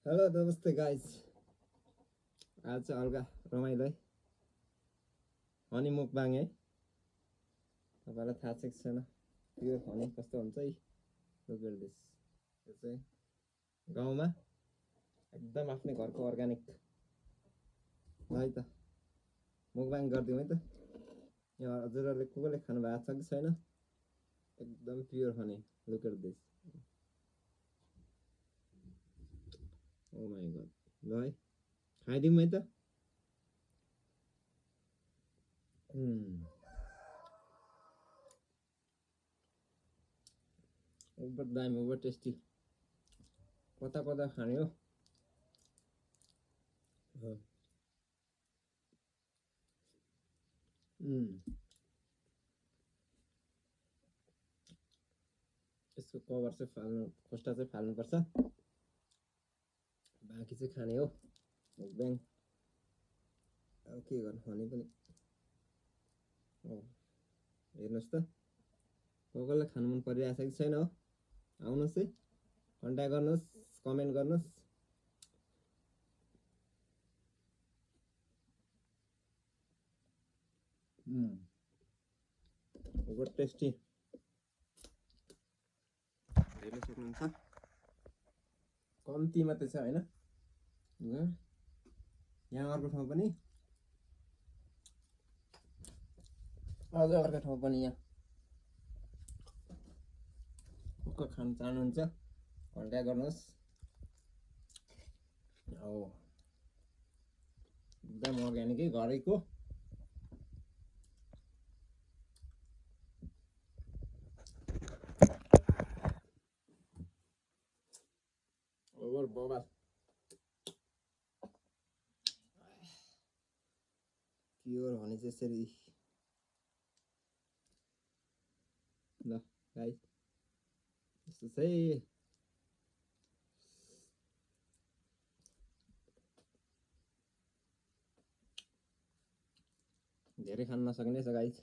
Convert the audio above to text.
Hello नमस्ते guys. आज चाहिँ हल्का रमाइलो है, हनी मुकबाङ है। तपाईँलाई थाहा छ कि छैन प्योर हनी कस्तो हुन्छ है। Look at this. यो चाहिँ गाउँमा एकदम आफ्नै घरको अर्ग्यानिक। ल है त मुकबाङ गरिदिउँ है त। यहाँ हजुरहरूले को कोले खानु भएको छ कि छैन, एकदम pure honey. Look at this. Oh my god. ल है खाइदिउँ है त। ओभर दामी, ओभर टेस्टी। कता कता खाने हो। यसको कभर चाहिँ फाल्नु, खोस्टा चाहिँ फाल्नुपर्छ, बाँकी चाहिँ खाने हो मुकबाङ। अब के गर्नु, हनी पनि हेर्नुहोस् त को कोलाई खानु मन परिरहेछ कि छैन हो। आउनुहोस् है, कन्ट्याक्ट गर्नुहोस्, कमेन्ट गर्नुहोस्। ओभर टेस्टी हेर्न सक्नुहुन्छ। कम्ती मात्रै छ होइन, यहाँ अर्को ठाउँ पनि, अझ अर्को ठाउँ पनि। यहाँ को खानु चाहनुहुन्छ कन्ट्याक्ट गर्नुहोस्। एकदम अर्ग्यानिकै, घरैको। ओभर बबाल। प्योर हनी चाहिँ यसरी। ल गाइस यस्तो चाहिँ धेरै खान नसक्ने छ गाइस।